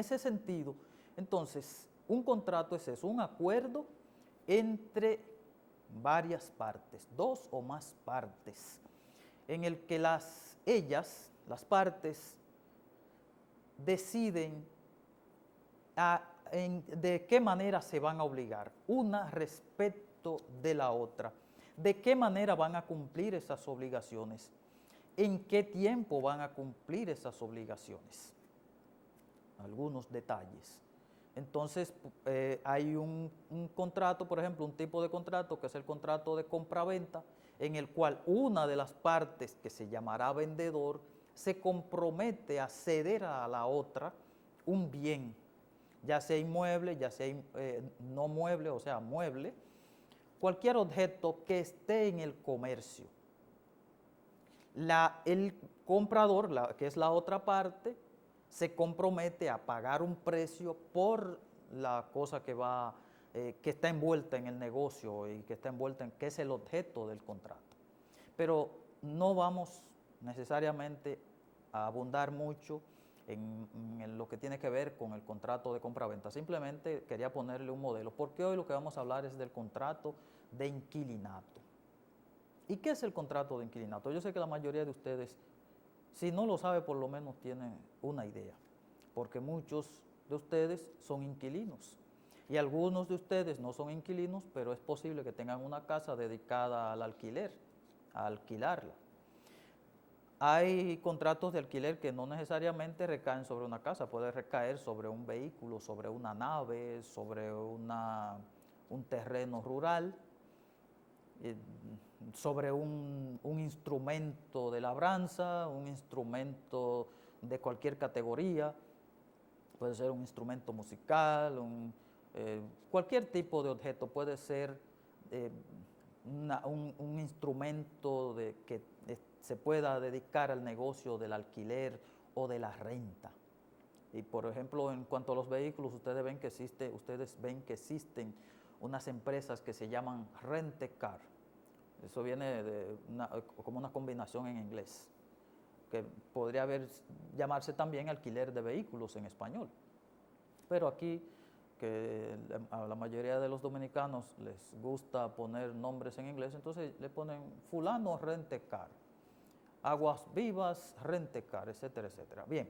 ese sentido, entonces, un contrato es eso, un acuerdo entre varias partes, dos o más partes, en el que las partes, deciden de qué manera se van a obligar, una respecto de la otra, de qué manera van a cumplir esas obligaciones, en qué tiempo van a cumplir esas obligaciones, algunos detalles. Entonces, hay un contrato, por ejemplo, un tipo de contrato que es el contrato de compra-venta, en el cual una de las partes, que se llamará vendedor, se compromete a ceder a la otra un bien, ya sea inmueble, ya sea no mueble, o sea, mueble, cualquier objeto que esté en el comercio. El comprador, que es la otra parte, se compromete a pagar un precio por la cosa que está envuelta en el negocio y que está envuelta que es el objeto del contrato. Pero no vamos necesariamente a abundar mucho en lo que tiene que ver con el contrato de compra-venta. Simplemente quería ponerle un modelo, porque hoy lo que vamos a hablar es del contrato de inquilinato. ¿Y qué es el contrato de inquilinato? Yo sé que la mayoría de ustedes, si no lo sabe, por lo menos tiene una idea, porque muchos de ustedes son inquilinos y algunos de ustedes no son inquilinos, pero es posible que tengan una casa dedicada al alquiler, a alquilarla. Hay contratos de alquiler que no necesariamente recaen sobre una casa, puede recaer sobre un vehículo, sobre una nave, sobre un terreno rural, sobre un instrumento de labranza, un instrumento de cualquier categoría, puede ser un instrumento musical, cualquier tipo de objeto, puede ser un instrumento que se pueda dedicar al negocio del alquiler o de la renta. Y por ejemplo, en cuanto a los vehículos, ustedes ven que existen unas empresas que se llaman Rent-A-Car. Eso viene como una combinación en inglés, que podría llamarse también alquiler de vehículos en español. Pero aquí, que a la mayoría de los dominicanos les gusta poner nombres en inglés, entonces le ponen fulano Rent-A-Car, Aguas Vivas Rent-A-Car, etcétera, etcétera. Bien,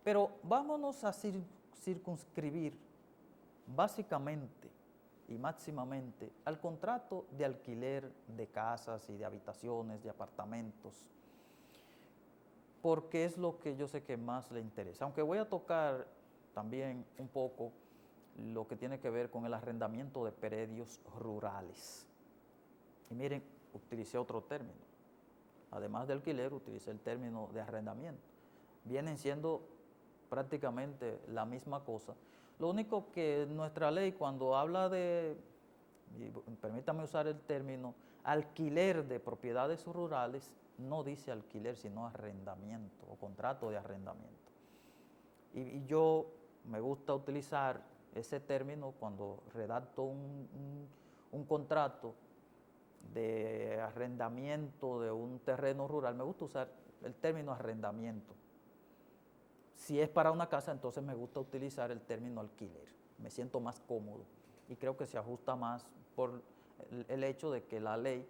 pero vámonos a circunscribir básicamente y máximamente al contrato de alquiler de casas y de habitaciones, de apartamentos, porque es lo que yo sé que más le interesa. Aunque voy a tocar también un poco lo que tiene que ver con el arrendamiento de predios rurales. Y miren, utilicé otro término. Además de alquiler, utilicé el término de arrendamiento. Vienen siendo prácticamente la misma cosa. Lo único que nuestra ley, cuando habla de, y permítame usar el término, alquiler de propiedades rurales, no dice alquiler, sino arrendamiento o contrato de arrendamiento. Y yo me gusta utilizar ese término cuando redacto un contrato de arrendamiento de un terreno rural, me gusta usar el término arrendamiento. Si es para una casa, entonces me gusta utilizar el término alquiler. Me siento más cómodo y creo que se ajusta más por el hecho de que la ley,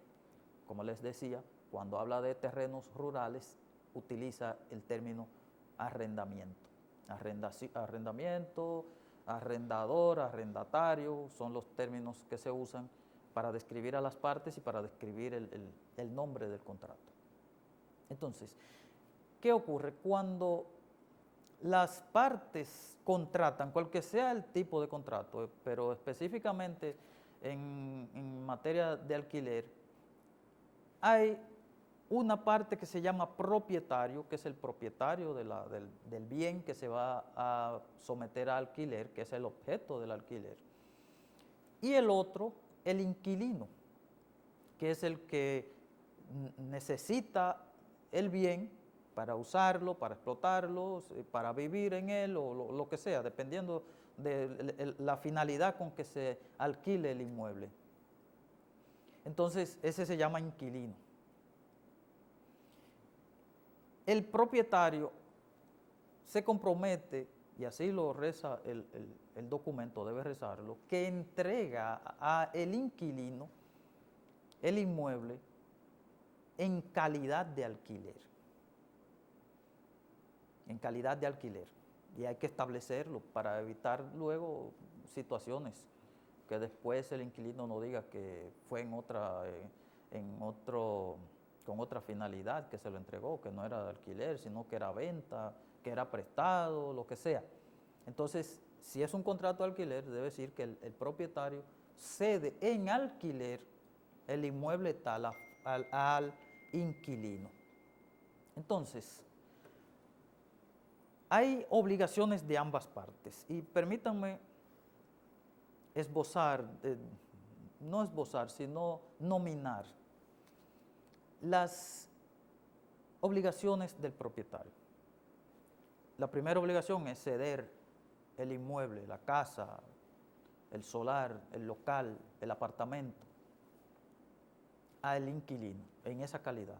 como les decía, cuando habla de terrenos rurales, utiliza el término arrendamiento. Arrendamiento, arrendador, arrendatario, son los términos que se usan para describir a las partes y para describir el nombre del contrato. Entonces, ¿qué ocurre cuando las partes contratan, cualquier sea el tipo de contrato, pero específicamente en materia de alquiler, hay una parte que se llama propietario, que es el propietario del bien que se va a someter a alquiler, que es el objeto del alquiler, y el otro, el inquilino, que es el que necesita el bien para usarlo, para explotarlo, para vivir en él o lo que sea, dependiendo de la finalidad con que se alquile el inmueble. Entonces, ese se llama inquilino. El propietario se compromete y así lo reza el documento, debe rezarlo, que entrega a el inquilino el inmueble en calidad de alquiler. En calidad de alquiler. Y hay que establecerlo para evitar luego situaciones que después el inquilino no diga que fue con otra finalidad que se lo entregó, que no era de alquiler, sino que era venta, que era prestado, lo que sea. Entonces, si es un contrato de alquiler, debe decir que el propietario cede en alquiler el inmueble tal al inquilino. Entonces, hay obligaciones de ambas partes y permítanme esbozar, no esbozar, sino nominar las obligaciones del propietario. La primera obligación es ceder el inmueble, la casa, el solar, el local, el apartamento, al inquilino en esa calidad.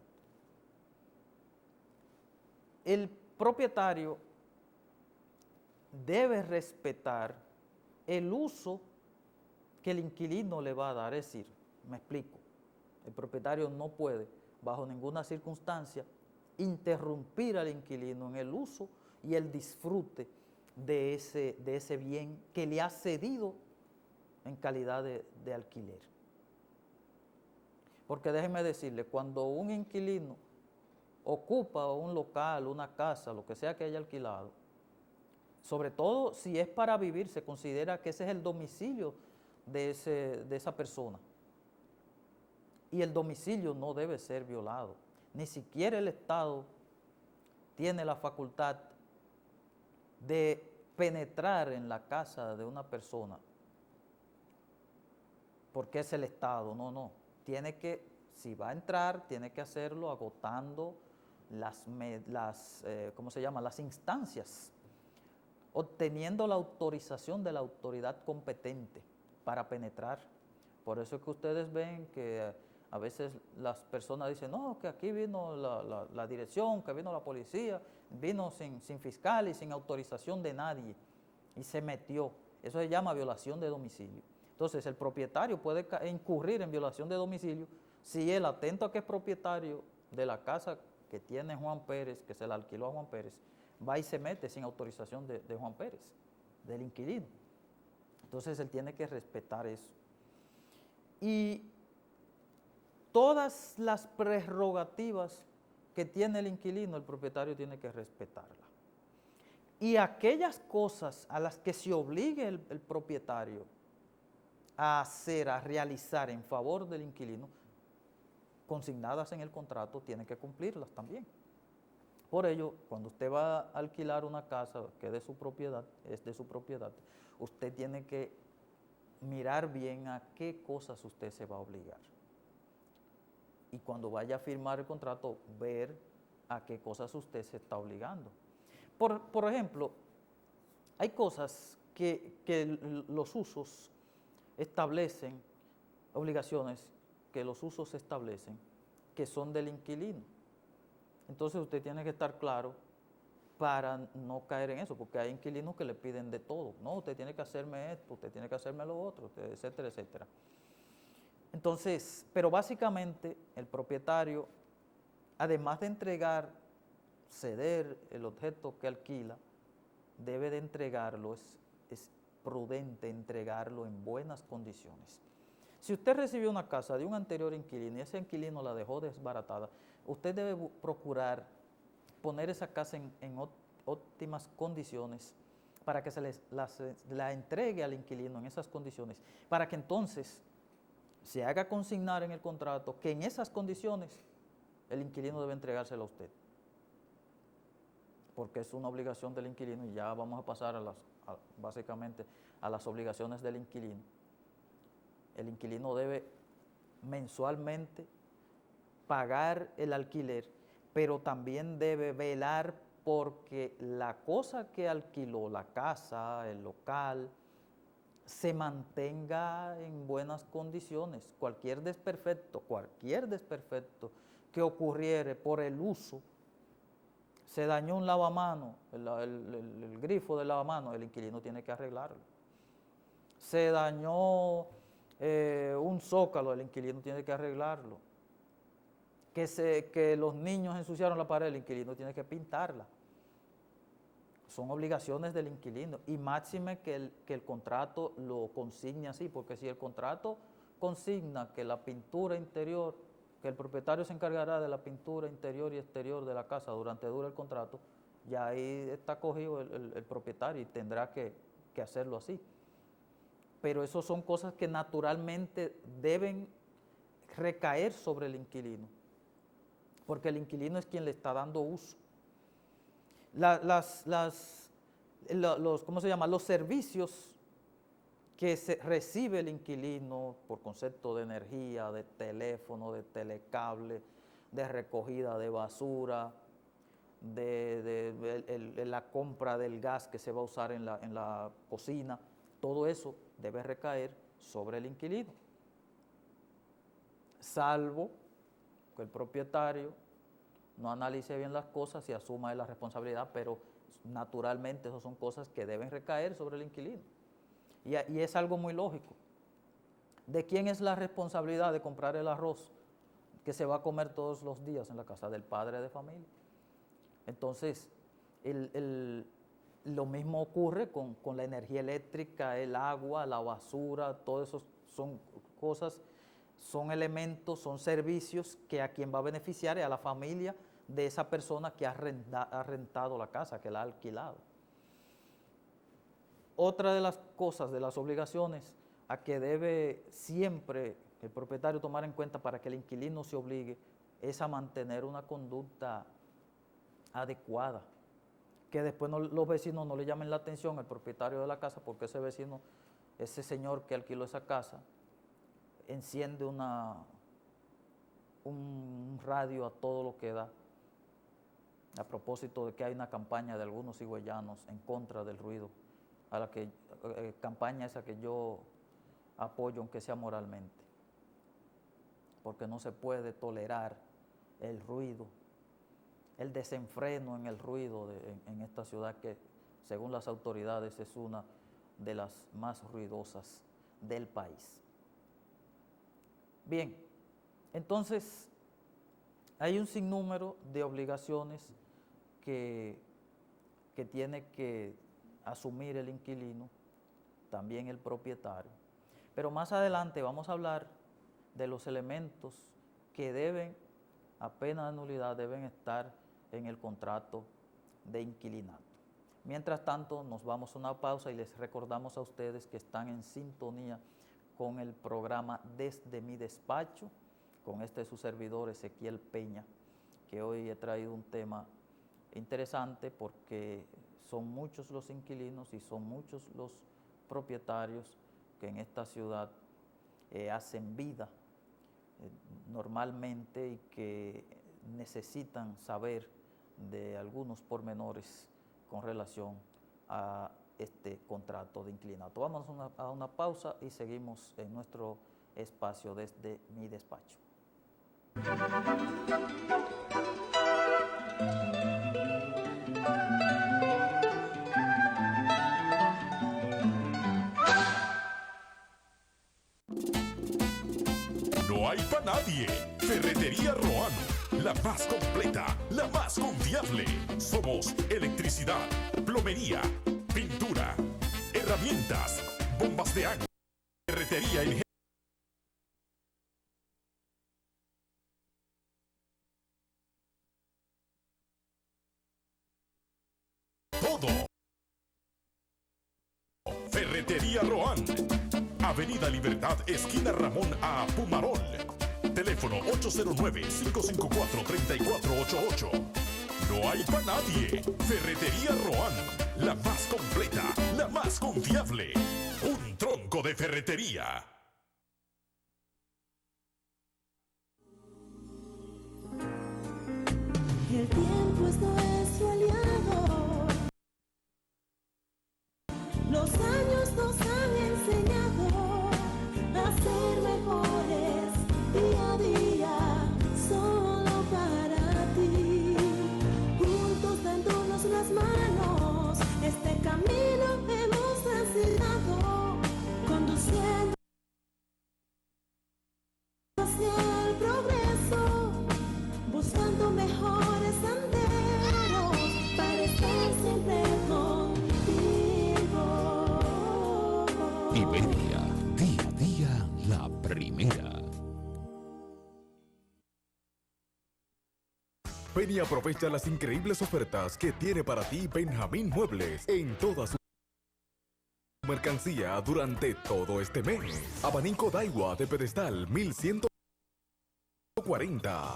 El propietario debe respetar el uso que el inquilino le va a dar. Es decir, me explico, el propietario no puede, bajo ninguna circunstancia, interrumpir al inquilino en el uso y el disfrute de ese bien que le ha cedido en calidad de alquiler. Porque déjenme decirle, cuando un inquilino ocupa un local, una casa, lo que sea que haya alquilado, sobre todo si es para vivir, se considera que ese es el domicilio de esa persona. Y el domicilio no debe ser violado. Ni siquiera el Estado tiene la facultad de penetrar en la casa de una persona, porque es el Estado. No. Tiene que, si va a entrar, tiene que hacerlo agotando ¿cómo se llama? Las instancias, obteniendo la autorización de la autoridad competente para penetrar. Por eso es que ustedes ven que a veces las personas dicen, no, que aquí vino la dirección, que vino la policía, vino sin fiscal y sin autorización de nadie y se metió. Eso se llama violación de domicilio. Entonces el propietario puede incurrir en violación de domicilio si él, atento a que es propietario de la casa que tiene Juan Pérez, que se la alquiló a Juan Pérez, va y se mete sin autorización de Juan Pérez, del inquilino. Entonces él tiene que respetar eso. Y todas las prerrogativas que tiene el inquilino, el propietario tiene que respetarlas. Y aquellas cosas a las que se obligue el propietario a hacer, a realizar en favor del inquilino, consignadas en el contrato, tiene que cumplirlas también. Por ello, cuando usted va a alquilar una casa que es de su propiedad, usted tiene que mirar bien a qué cosas usted se va a obligar. Y cuando vaya a firmar el contrato, ver a qué cosas usted se está obligando. Por ejemplo, hay cosas que los usos establecen, obligaciones que los usos establecen, que son del inquilino. Entonces usted tiene que estar claro para no caer en eso, porque hay inquilinos que le piden de todo. No, usted tiene que hacerme esto, usted tiene que hacerme lo otro, etcétera, etcétera. Entonces, pero básicamente el propietario, además de ceder el objeto que alquila, debe de entregarlo, es prudente entregarlo en buenas condiciones. Si usted recibió una casa de un anterior inquilino y ese inquilino la dejó desbaratada, usted debe procurar poner esa casa en óptimas condiciones para que la entregue al inquilino en esas condiciones, para que entonces se haga consignar en el contrato que en esas condiciones el inquilino debe entregársela a usted, porque es una obligación del inquilino. Y ya vamos a pasar básicamente a las obligaciones del inquilino. El inquilino debe mensualmente pagar el alquiler, pero también debe velar porque la cosa que alquiló, la casa, el local, se mantenga en buenas condiciones. Cualquier desperfecto que ocurriere por el uso Se dañó un lavamanos, el grifo del lavamanos, el inquilino tiene que arreglarlo. Se dañó un zócalo, el inquilino tiene que arreglarlo. Que los niños ensuciaron la pared, el inquilino tiene que pintarla. Son obligaciones del inquilino, y máxime que el contrato lo consigne así, porque si el contrato consigna que la pintura interior, que el propietario se encargará de la pintura interior y exterior de la casa durante dura el contrato, ya ahí está cogido el propietario y tendrá que hacerlo así. Pero eso son cosas que naturalmente deben recaer sobre el inquilino, porque el inquilino es quien le está dando uso. ¿Cómo se llama? Los servicios que recibe el inquilino por concepto de energía, de teléfono, de telecable, de recogida de basura, de la compra del gas que se va a usar en la cocina, todo eso debe recaer sobre el inquilino, salvo que el propietario no analice bien las cosas y asuma la responsabilidad, pero naturalmente esas son cosas que deben recaer sobre el inquilino. Y es algo muy lógico. ¿De quién es la responsabilidad de comprar el arroz que se va a comer todos los días en la casa? Del padre de familia. Entonces, lo mismo ocurre con la energía eléctrica, el agua, la basura, todo eso son cosas, son elementos, son servicios que a quien va a beneficiar es a la familia de esa persona que ha rentado la casa, que la ha alquilado. Otra de las cosas, de las obligaciones a que debe siempre el propietario tomar en cuenta para que el inquilino se obligue, es a mantener una conducta adecuada, que después los vecinos no le llamen la atención al propietario de la casa, porque ese vecino, ese señor que alquiló esa casa, enciende un radio a todo lo que da, a propósito de que hay una campaña de algunos higüeyanos en contra del ruido, a la campaña esa que yo apoyo, aunque sea moralmente, porque no se puede tolerar el ruido, el desenfreno en el ruido en esta ciudad, que según las autoridades es una de las más ruidosas del país. Bien, entonces hay un sinnúmero de obligaciones que tiene que asumir el inquilino, también el propietario. Pero más adelante vamos a hablar de los elementos que deben, a pena de nulidad, deben estar en el contrato de inquilinato. Mientras tanto, nos vamos a una pausa y les recordamos a ustedes que están en sintonía con el programa Desde mi Despacho, con su servidor Ezequiel Peña, que hoy he traído un tema interesante porque son muchos los inquilinos y son muchos los propietarios que en esta ciudad hacen vida normalmente y que necesitan saber de algunos pormenores con relación a este contrato de inquilinato. Vamos a una pausa y seguimos en nuestro espacio Desde mi Despacho. No hay para nadie. Ferretería Roano, la más completa, la más confiable. Somos electricidad, plomería, pintura, herramientas, bombas de agua, ferretería en todo. Ferretería Roan, Avenida Libertad, esquina Ramón A. Pumarol. Teléfono 809-554-3488. No hay para nadie. Ferretería Roan, la más completa, la más confiable. Un tronco de ferretería. El tiempo es nuestro aliado. Los años nos han enseñado a ser mejores día a día, solo para ti. Juntos Este camino hemos transitado, conduciendo hacia el progreso, buscando mejores senderos para estar siempre contigo. Iberia, día a día, la primera. Ven y aprovecha las increíbles ofertas que tiene para ti Benjamín Muebles en toda su mercancía durante todo este mes. Abanico Daiwa de pedestal 1140.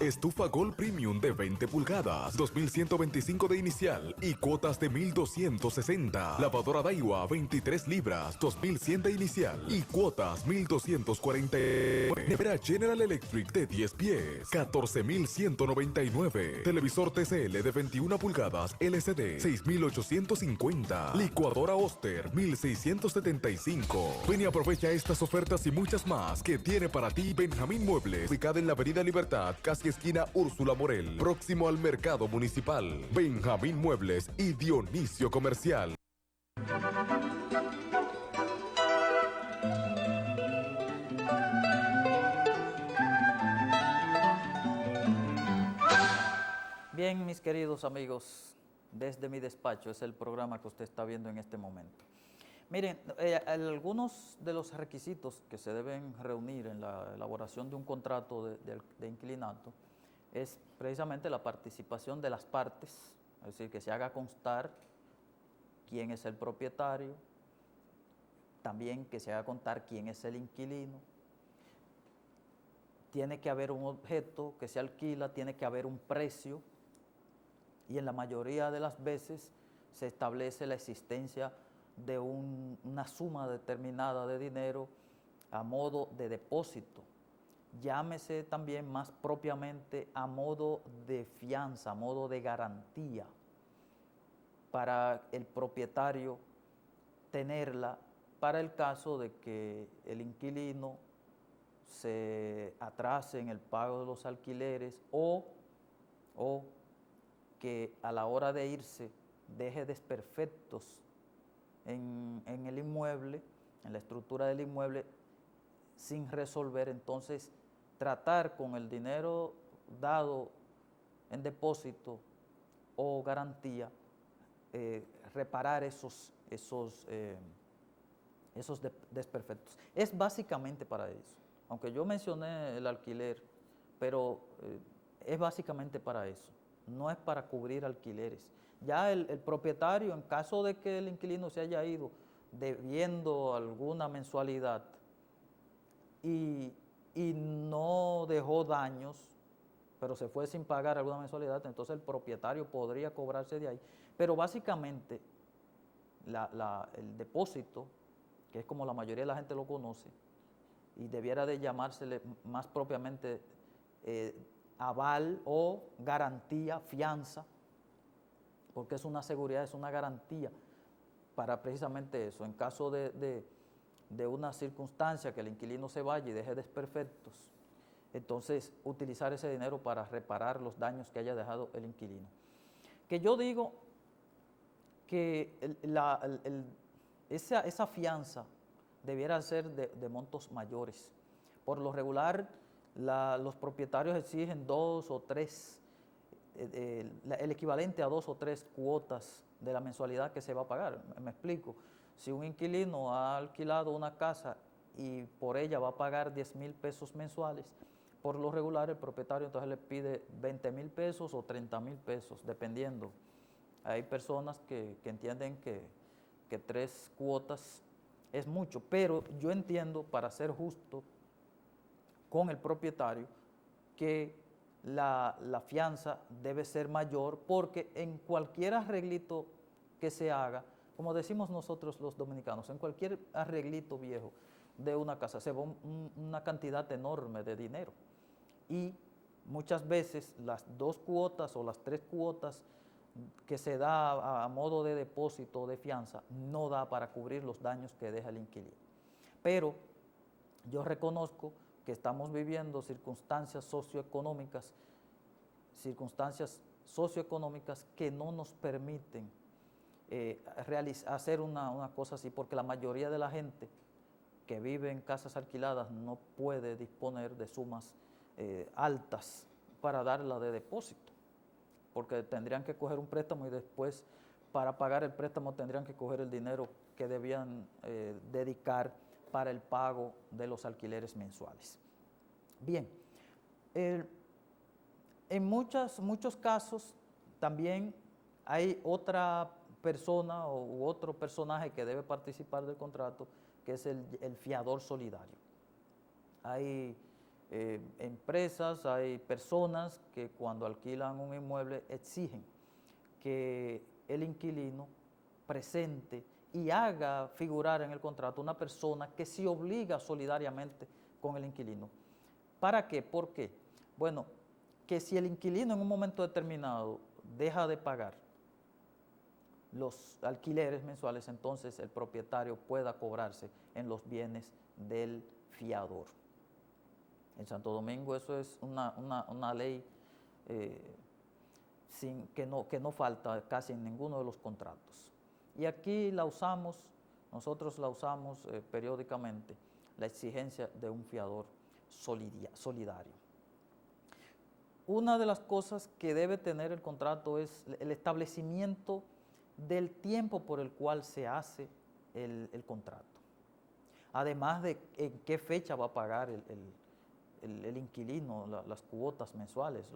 Estufa Gold Premium de 20 pulgadas, 2.125 de inicial y cuotas de 1.260. Lavadora Daiwa 23 libras, 2.100 de inicial y cuotas 1.240. Nevera General Electric de 10 pies, 14.199. Televisor TCL de 21 pulgadas LCD, 6.850. Licuadora Oster, 1.675. Ven y aprovecha estas ofertas y muchas más que tiene para ti Benjamín Muebles, ubicada en la avenida Libertad, casi esquina Úrsula Morel, próximo al mercado municipal. Benjamín Muebles y Dionisio Comercial. Bien, mis queridos amigos, desde mi despacho es el programa que usted está viendo en este momento. Miren, algunos de los requisitos que se deben reunir en la elaboración de un contrato de inquilinato es precisamente la participación de las partes, es decir, que se haga constar quién es el propietario, también que se haga constar quién es el inquilino. Tiene que haber un objeto que se alquila, tiene que haber un precio y en la mayoría de las veces se establece la existencia de una suma determinada de dinero a modo de depósito. Llámese también más propiamente a modo de fianza, a modo de garantía para el propietario tenerla para el caso de que el inquilino se atrase en el pago de los alquileres o que a la hora de irse deje desperfectos en el inmueble, en la estructura del inmueble, sin resolver. Entonces tratar con el dinero dado en depósito o garantía, reparar esos desperfectos. Es básicamente para eso. Aunque yo mencioné el alquiler, pero es básicamente para eso. No es para cubrir alquileres. Ya el propietario, en caso de que el inquilino se haya ido debiendo alguna mensualidad y no dejó daños, pero se fue sin pagar alguna mensualidad, entonces el propietario podría cobrarse de ahí. Pero básicamente el depósito, que es como la mayoría de la gente lo conoce, y debiera de llamársele más propiamente aval o garantía, fianza, porque es una seguridad, es una garantía para precisamente eso. En caso de una circunstancia que el inquilino se vaya y deje desperfectos, entonces utilizar ese dinero para reparar los daños que haya dejado el inquilino. Que yo digo que esa fianza debiera ser de montos mayores. Por lo regular, los propietarios exigen 2 o 3, el equivalente a 2 o 3 cuotas de la mensualidad que se va a pagar. Me explico. Si un inquilino ha alquilado una casa y por ella va a pagar 10,000 pesos mensuales, por lo regular el propietario entonces le pide 20,000 pesos o 30,000 pesos, dependiendo. Hay personas que entienden que 3 cuotas es mucho, pero yo entiendo, para ser justo con el propietario, que la fianza debe ser mayor, porque en cualquier arreglito que se haga, como decimos nosotros los dominicanos, en cualquier arreglito viejo de una casa se va una cantidad enorme de dinero, y muchas veces las 2 cuotas o las 3 cuotas que se da a modo de depósito o de fianza no da para cubrir los daños que deja el inquilino. Pero yo reconozco que estamos viviendo circunstancias socioeconómicas que no nos permiten hacer una cosa así, porque la mayoría de la gente que vive en casas alquiladas no puede disponer de sumas altas para darla de depósito, porque tendrían que coger un préstamo y después para pagar el préstamo tendrían que coger el dinero que debían dedicar para el pago de los alquileres mensuales. Bien, en muchos casos también hay otra persona u otro personaje que debe participar del contrato, que es el fiador solidario. Hay empresas, hay personas que cuando alquilan un inmueble exigen que el inquilino presente y haga figurar en el contrato una persona que se obliga solidariamente con el inquilino. ¿Para qué? ¿Por qué? Bueno, que si el inquilino en un momento determinado deja de pagar los alquileres mensuales, entonces el propietario pueda cobrarse en los bienes del fiador. En Santo Domingo eso es una ley que no falta casi en ninguno de los contratos. Y aquí nosotros la usamos periódicamente, la exigencia de un fiador solidario. Una de las cosas que debe tener el contrato es el establecimiento del tiempo por el cual se hace el contrato. Además de en qué fecha va a pagar el inquilino las cuotas mensuales,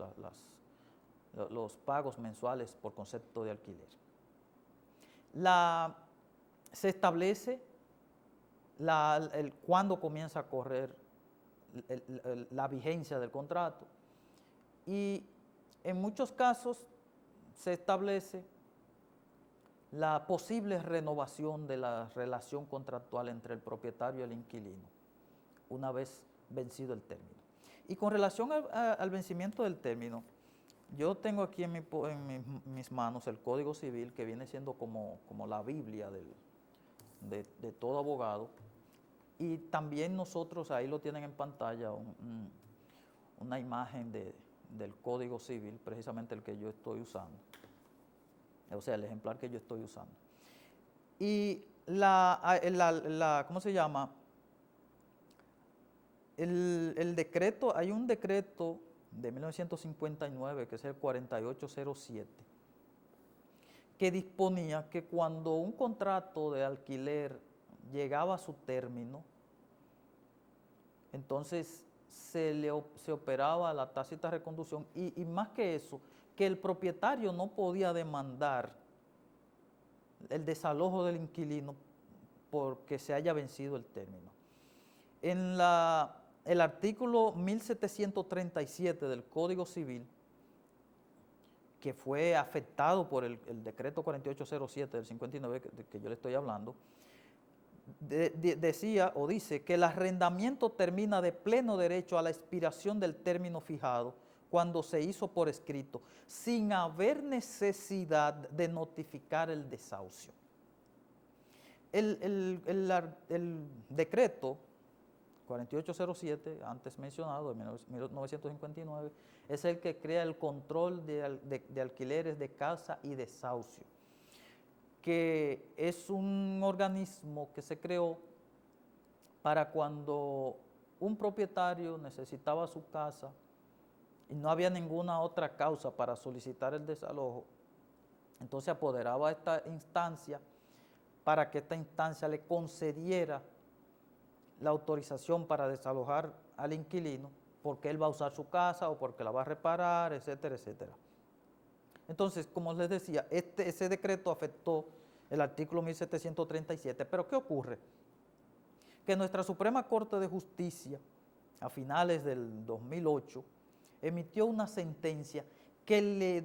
los pagos mensuales por concepto de alquiler. Se establece cuándo comienza a correr la vigencia del contrato y en muchos casos se establece la posible renovación de la relación contractual entre el propietario y el inquilino, una vez vencido el término. Y con relación al vencimiento del término, yo tengo aquí en mis manos el Código Civil, que viene siendo como la Biblia de todo abogado, y también nosotros, ahí lo tienen en pantalla, una imagen del Código Civil, precisamente el que yo estoy usando. O sea, el ejemplar que yo estoy usando. Y ¿cómo se llama? El decreto, hay un decreto de 1959, que es el 4807, que disponía que cuando un contrato de alquiler llegaba a su término, entonces se operaba la tácita reconducción y más que eso, que el propietario no podía demandar el desalojo del inquilino porque se haya vencido el término. En el artículo 1737 del Código Civil, que fue afectado por el decreto 4807 del 59 que yo le estoy hablando, decía o dice que el arrendamiento termina de pleno derecho a la expiración del término fijado cuando se hizo por escrito, sin haber necesidad de notificar el desahucio. El decreto 4807, antes mencionado, de 1959, es el que crea el control de alquileres de casa y desahucio, que es un organismo que se creó para cuando un propietario necesitaba su casa y no había ninguna otra causa para solicitar el desalojo, entonces apoderaba a esta instancia para que esta instancia le concediera la autorización para desalojar al inquilino porque él va a usar su casa o porque la va a reparar, etcétera, etcétera. Entonces, como les decía, ese decreto afectó el artículo 1737, pero ¿qué ocurre? Que nuestra Suprema Corte de Justicia, a finales del 2008, emitió una sentencia que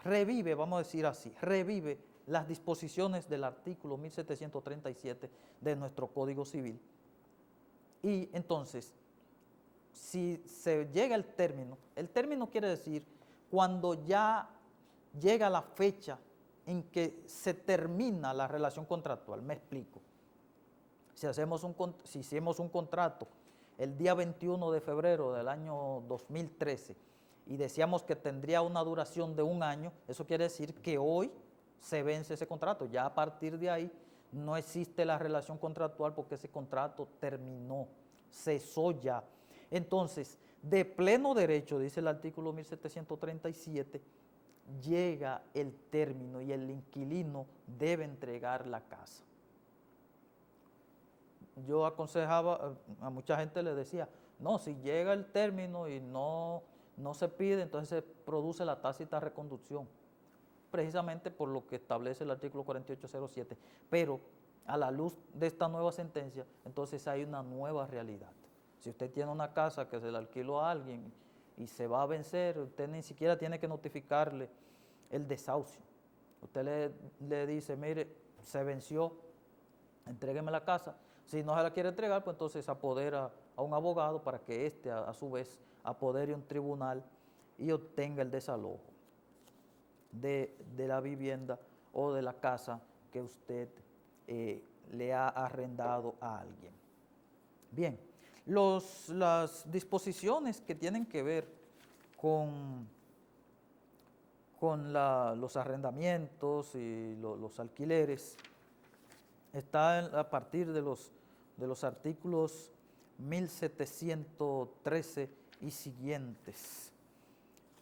revive, vamos a decir así, revive las disposiciones del artículo 1737 de nuestro Código Civil. Y entonces, si se llega el término quiere decir cuando ya llega la fecha en que se termina la relación contractual. Me explico. Si hicimos un contrato el día 21 de febrero del año 2013 y decíamos que tendría una duración de 1 año, eso quiere decir que hoy se vence ese contrato. Ya a partir de ahí no existe la relación contractual porque ese contrato terminó, cesó ya. Entonces, de pleno derecho, dice el artículo 1737, llega el término y el inquilino debe entregar la casa. Yo aconsejaba, a mucha gente le decía, no, si llega el término y no se pide, entonces se produce la tácita reconducción, precisamente por lo que establece el artículo 4807. Pero a la luz de esta nueva sentencia, entonces hay una nueva realidad. Si usted tiene una casa que se la alquiló a alguien y se va a vencer, usted ni siquiera tiene que notificarle el desahucio. Usted le dice, mire, se venció, entrégueme la casa. Si no se la quiere entregar, pues entonces apodera a un abogado para que éste, a su vez, apodere un tribunal y obtenga el desalojo de la vivienda o de la casa que usted le ha arrendado a alguien. Bien, las disposiciones que tienen que ver con los arrendamientos y los alquileres está a partir de los artículos 1713 y siguientes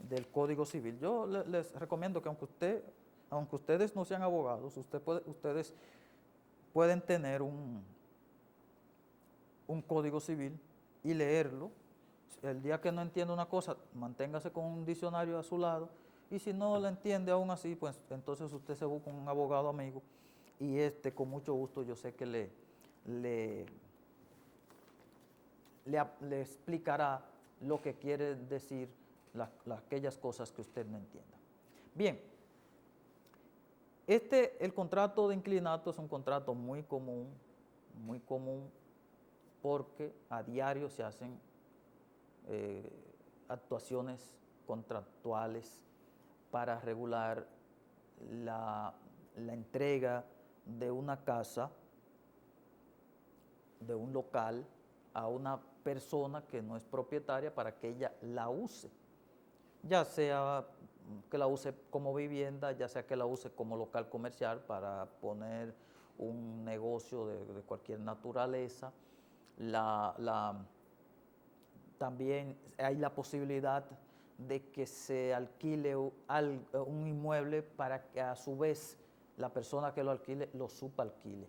del Código Civil. Yo les recomiendo que aunque ustedes no sean abogados, ustedes pueden tener un Código Civil y leerlo. El día que no entienda una cosa, manténgase con un diccionario a su lado, y si no la entiende aún así, pues entonces usted se busca un abogado amigo y con mucho gusto yo sé que le explicará lo que quiere decir aquellas cosas que usted no entienda. Bien, el contrato de inquilinato es un contrato muy común, porque a diario se hacen actuaciones contractuales para regular la entrega de una casa, de un local, a una persona que no es propietaria para que ella la use, ya sea que la use como vivienda, ya sea que la use como local comercial para poner un negocio de cualquier naturaleza. También hay la posibilidad de que se alquile un inmueble para que a su vez la persona que lo alquile lo subalquile.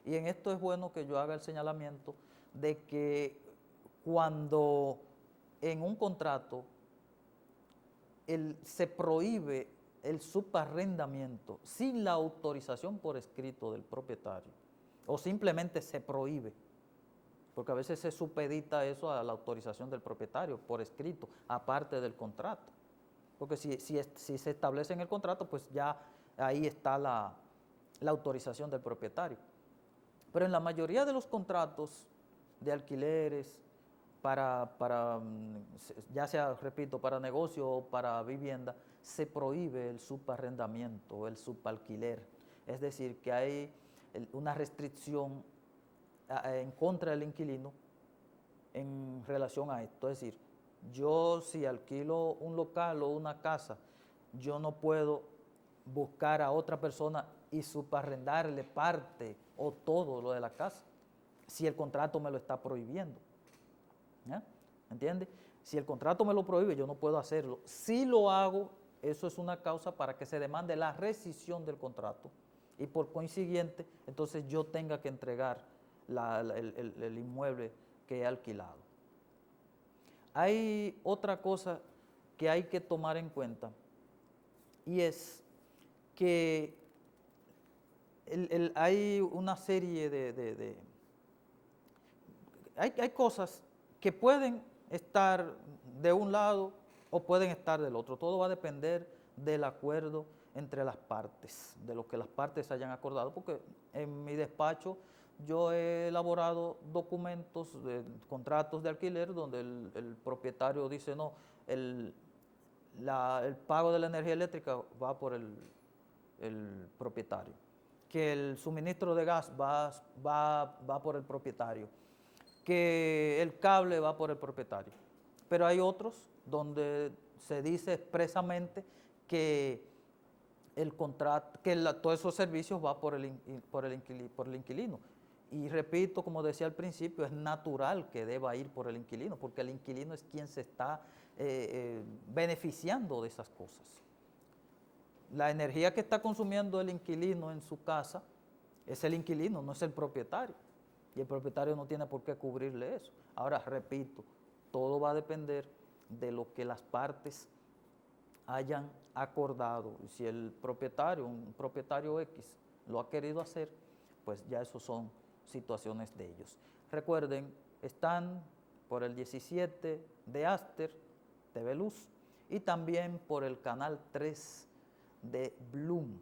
Y en esto es bueno que yo haga el señalamiento de que cuando en un contrato se prohíbe el subarrendamiento sin la autorización por escrito del propietario, o simplemente se prohíbe, porque a veces se supedita eso a la autorización del propietario por escrito, aparte del contrato. Porque si se establece en el contrato, pues ya ahí está la autorización del propietario. Pero en la mayoría de los contratos de alquileres, ya sea, repito, para negocio o para vivienda, se prohíbe el subarrendamiento o el subalquiler. Es decir, que hay una restricción en contra del inquilino en relación a esto. Es decir, yo si alquilo un local o una casa, yo no puedo buscar a otra persona y subarrendarle parte o todo lo de la casa, si el contrato me lo está prohibiendo. ¿Ya? ¿Entiende? Si el contrato me lo prohíbe, yo no puedo hacerlo. Si lo hago, eso es una causa para que se demande la rescisión del contrato y por consiguiente, entonces yo tenga que entregar el inmueble que he alquilado. Hay otra cosa que hay que tomar en cuenta y es que hay una serie hay cosas que pueden estar de un lado o pueden estar del otro. Todo va a depender del acuerdo entre las partes, de lo que las partes hayan acordado, porque en mi despacho yo he elaborado documentos, contratos de alquiler donde el propietario dice no, el pago de la energía eléctrica va por el propietario, que el suministro de gas va por el propietario, que el cable va por el propietario. Pero hay otros donde se dice expresamente que el contrato, que todos esos servicios va por el inquilino. Y repito, como decía al principio, es natural que deba ir por el inquilino, porque el inquilino es quien se está beneficiando de esas cosas. La energía que está consumiendo el inquilino en su casa es el inquilino, no es el propietario. Y el propietario no tiene por qué cubrirle eso. Ahora, repito, todo va a depender de lo que las partes hayan acordado. Y si el propietario, un propietario X, lo ha querido hacer, pues ya eso son situaciones de ellos. Recuerden, están por el 17 de Aster, TV Luz, y también por el canal 3 de Bloom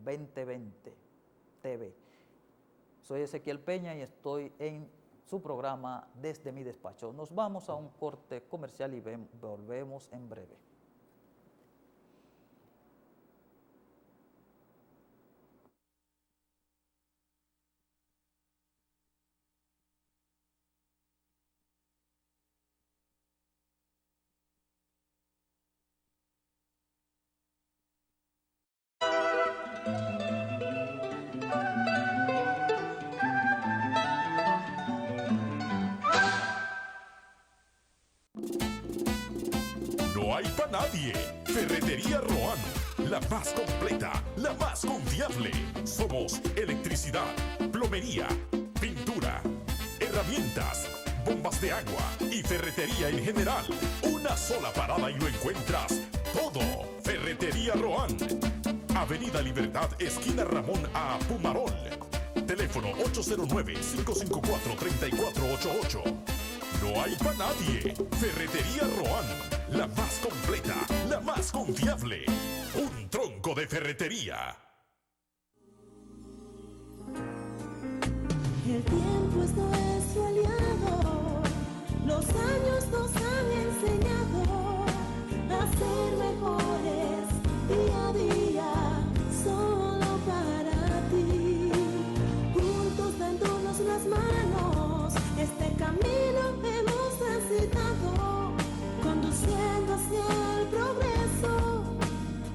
2020 TV. Soy Ezequiel Peña y estoy en su programa Desde mi despacho. Nos vamos a un corte comercial y volvemos en breve. No hay para nadie. Ferretería Roano, la más completa, la más confiable. Somos electricidad, plomería, pintura, herramientas, bombas de agua y ferretería en general. Una sola parada y lo encuentras todo. Ferretería Roan. Avenida Libertad, esquina Ramón A. Pumarol. Teléfono 809-554-3488. No hay para nadie. Ferretería Roan, la más completa, la más confiable. Un tronco de ferretería. El tiempo es nuestro aliado, los años nos han enseñado a ser mejores día a día, solo para ti. Juntos dándonos las manos, este camino hemos transitado, conduciendo hacia el progreso,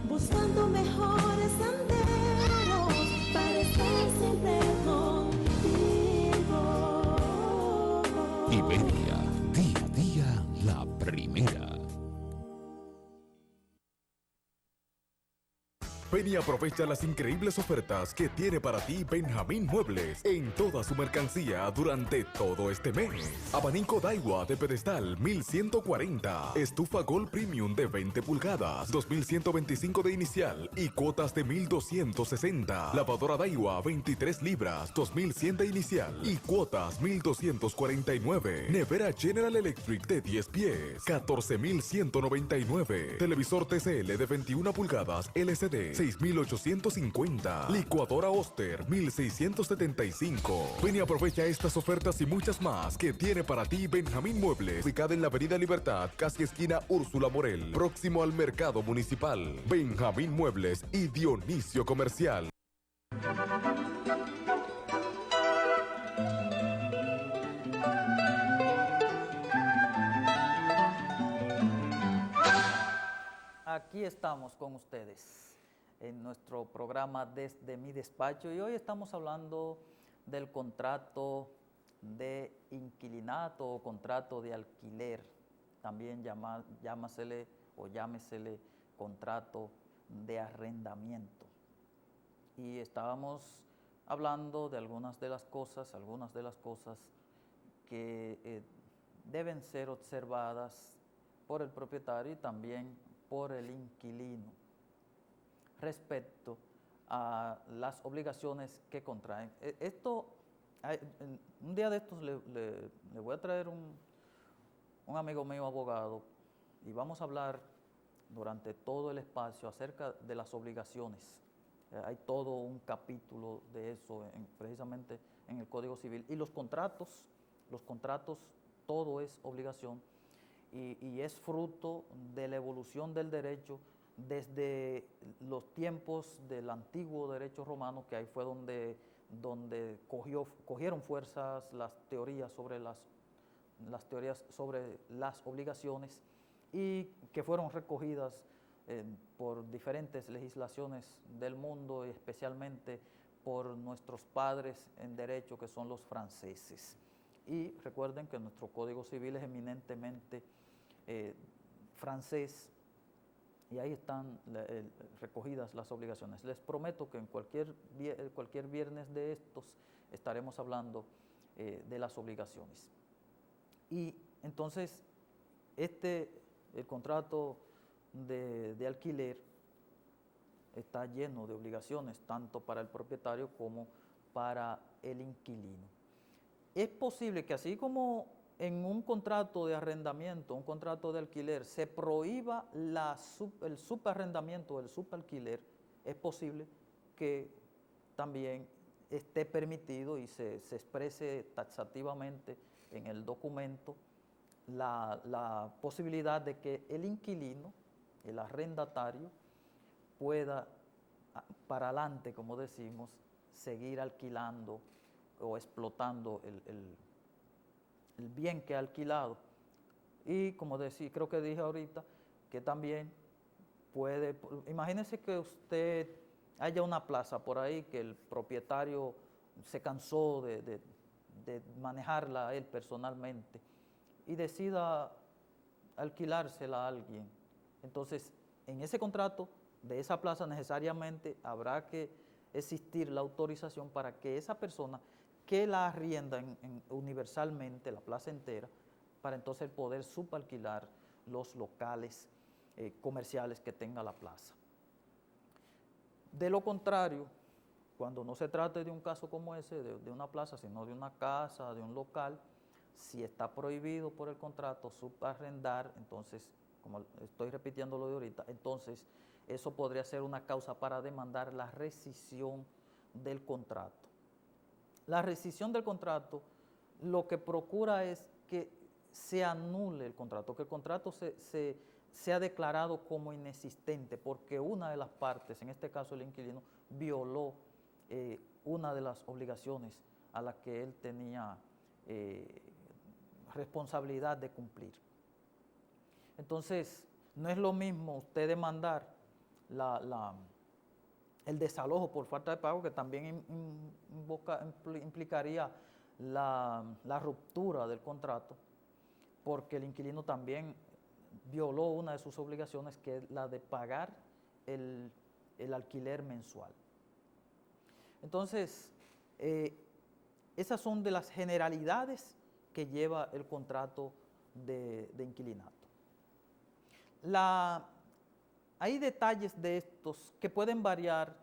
buscando mejores senderos para estar siempre contigo. Iberia, día a día, la primera. Ven y aprovecha las increíbles ofertas que tiene para ti Benjamín Muebles en toda su mercancía durante todo este mes. Abanico Daiwa de pedestal 1140, estufa Gold Premium de 20 pulgadas, 2125 de inicial y cuotas de 1260. Lavadora Daiwa 23 libras, 2100 de inicial y cuotas 1249. Nevera General Electric de 10 pies, 14199. Televisor TCL de 21 pulgadas LCD 6,850. Licuadora Oster 1,675. Ven y aprovecha estas ofertas y muchas más que tiene para ti Benjamín Muebles, ubicada en la Avenida Libertad, casi esquina Úrsula Morel, próximo al Mercado Municipal. Benjamín Muebles y Dionisio Comercial. Aquí estamos con ustedes en nuestro programa Desde mi despacho y hoy estamos hablando del contrato de inquilinato o contrato de alquiler, también llámasele o llámesele contrato de arrendamiento. Y estábamos hablando de algunas de las cosas que deben ser observadas por el propietario y también por el inquilino respecto a las obligaciones que contraen. Un día de estos le voy a traer un amigo mío abogado y vamos a hablar durante todo el espacio acerca de las obligaciones. Hay todo un capítulo de eso precisamente en el Código Civil. Y los contratos, todo es obligación y es fruto de la evolución del derecho desde los tiempos del antiguo derecho romano, que ahí fue donde cogieron fuerzas las teorías sobre las obligaciones y que fueron recogidas por diferentes legislaciones del mundo y especialmente por nuestros padres en derecho, que son los franceses. Y recuerden que nuestro Código Civil es eminentemente francés, y ahí están recogidas las obligaciones. Les prometo que en cualquier viernes de estos estaremos hablando de las obligaciones. Y entonces, el contrato de alquiler está lleno de obligaciones, tanto para el propietario como para el inquilino. Es posible que así como en un contrato de arrendamiento, un contrato de alquiler, se prohíba el subarrendamiento o el subalquiler, es posible que también esté permitido y se exprese taxativamente en el documento la posibilidad de que el inquilino, el arrendatario, pueda para adelante, como decimos, seguir alquilando o explotando el bien que ha alquilado. Y como creo que dije ahorita, que también puede, imagínense que usted haya una plaza por ahí que el propietario se cansó de manejarla él personalmente y decida alquilársela a alguien. Entonces, en ese contrato de esa plaza necesariamente habrá que existir la autorización para que esa persona que la arrienda universalmente, la plaza entera, para entonces poder subalquilar los locales comerciales que tenga la plaza. De lo contrario, cuando no se trate de un caso como ese, de una plaza, sino de una casa, de un local, si está prohibido por el contrato subarrendar, entonces, como estoy repitiendo lo de ahorita, entonces eso podría ser una causa para demandar la rescisión del contrato. La rescisión del contrato lo que procura es que se anule el contrato, que el contrato sea declarado como inexistente, porque una de las partes, en este caso el inquilino, violó una de las obligaciones a las que él tenía responsabilidad de cumplir. Entonces, no es lo mismo usted demandar el desalojo por falta de pago, que también implicaría la ruptura del contrato, porque el inquilino también violó una de sus obligaciones, que es la de pagar el alquiler mensual. Entonces, esas son de las generalidades que lleva el contrato de inquilinato. Hay detalles de estos que pueden variar,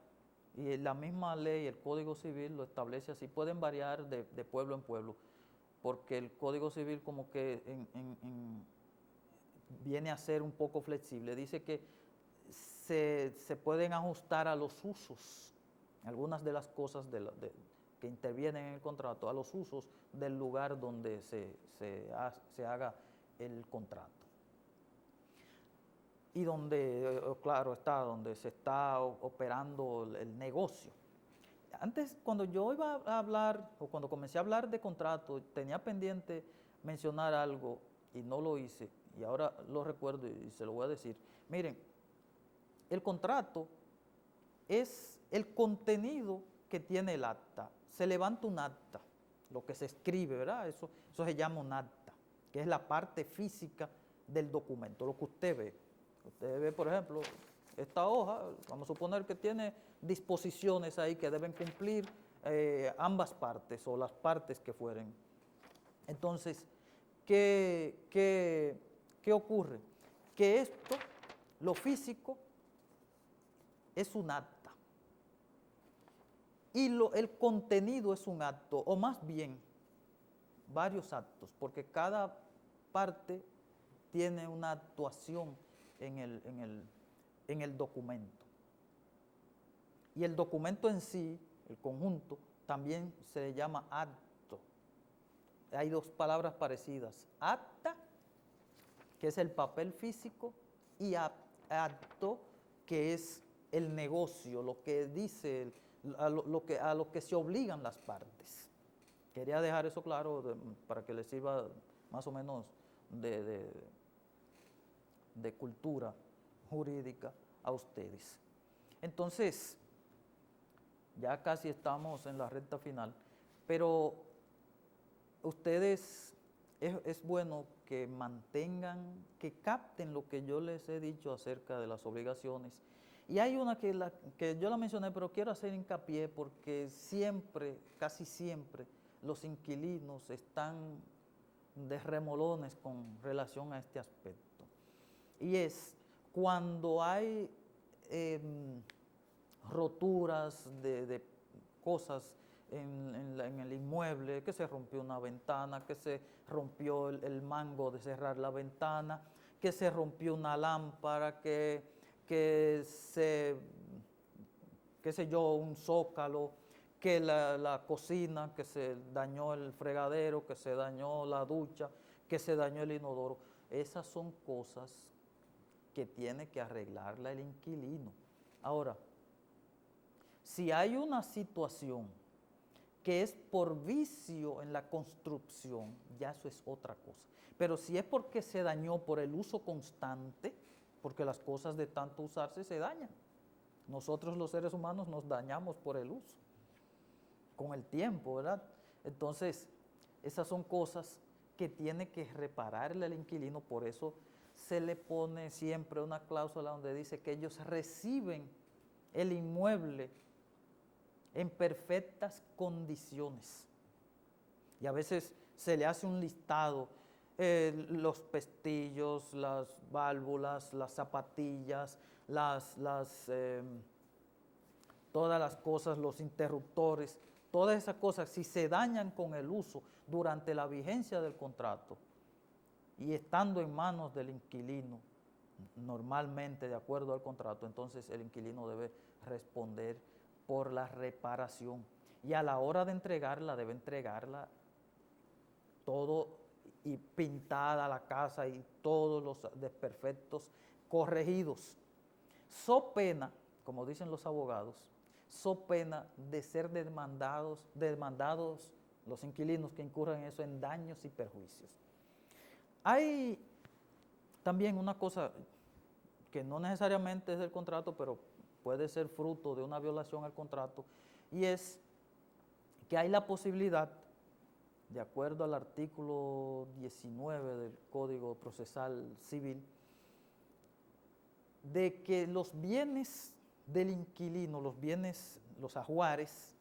y la misma ley, el Código Civil lo establece así, pueden variar de pueblo en pueblo, porque el Código Civil como que viene a ser un poco flexible. Dice que se pueden ajustar a los usos, algunas de las cosas que intervienen en el contrato, a los usos del lugar donde se haga el contrato. Y donde, claro está, donde se está operando el negocio. Antes, cuando yo iba a hablar, o cuando comencé a hablar de contrato, tenía pendiente mencionar algo y no lo hice, y ahora lo recuerdo y se lo voy a decir. Miren, el contrato es el contenido que tiene el acta. Se levanta un acta, lo que se escribe, ¿verdad? Eso se llama un acta, que es la parte física del documento, lo que usted ve. Usted ve, por ejemplo, esta hoja, vamos a suponer que tiene disposiciones ahí que deben cumplir ambas partes o las partes que fueren. Entonces, ¿qué ocurre? Que esto, lo físico, es un acta. Y el contenido es un acto, o más bien, varios actos, porque cada parte tiene una actuación en el documento. Y el documento en sí, el conjunto, también se le llama acto. Hay dos palabras parecidas: acta, que es el papel físico, y acto, que es el negocio, lo que dice, a lo que se obligan las partes. Quería dejar eso claro para que les sirva más o menos de cultura jurídica a ustedes. Entonces, ya casi estamos en la recta final, pero ustedes es bueno que mantengan, que capten lo que yo les he dicho acerca de las obligaciones. Y hay una que yo la mencioné, pero quiero hacer hincapié porque siempre, casi siempre, los inquilinos están de remolones con relación a este aspecto. Y es cuando hay roturas de cosas en el inmueble, que se rompió una ventana, que se rompió el mango de cerrar la ventana, que se rompió una lámpara, qué sé yo, un zócalo, que la cocina, que se dañó el fregadero, que se dañó la ducha, que se dañó el inodoro. Esas son cosas que tiene que arreglarla el inquilino. Ahora, si hay una situación que es por vicio en la construcción, ya eso es otra cosa. Pero si es porque se dañó por el uso constante, porque las cosas de tanto usarse se dañan. Nosotros los seres humanos nos dañamos por el uso, con el tiempo, ¿verdad? Entonces, esas son cosas que tiene que repararle el inquilino, por eso se le pone siempre una cláusula donde dice que ellos reciben el inmueble en perfectas condiciones. Y a veces se le hace un listado, los pestillos, las válvulas, las zapatillas, todas las cosas, los interruptores, todas esas cosas, si se dañan con el uso durante la vigencia del contrato y estando en manos del inquilino, normalmente de acuerdo al contrato, entonces el inquilino debe responder por la reparación. Y a la hora de entregarla, debe entregarla todo y pintada la casa y todos los desperfectos corregidos. So pena, como dicen los abogados, so pena de ser demandados los inquilinos que incurran en eso en daños y perjuicios. Hay también una cosa que no necesariamente es del contrato, pero puede ser fruto de una violación al contrato, y es que hay la posibilidad, de acuerdo al artículo 19 del Código Procesal Civil, de que los bienes del inquilino, los ajuares,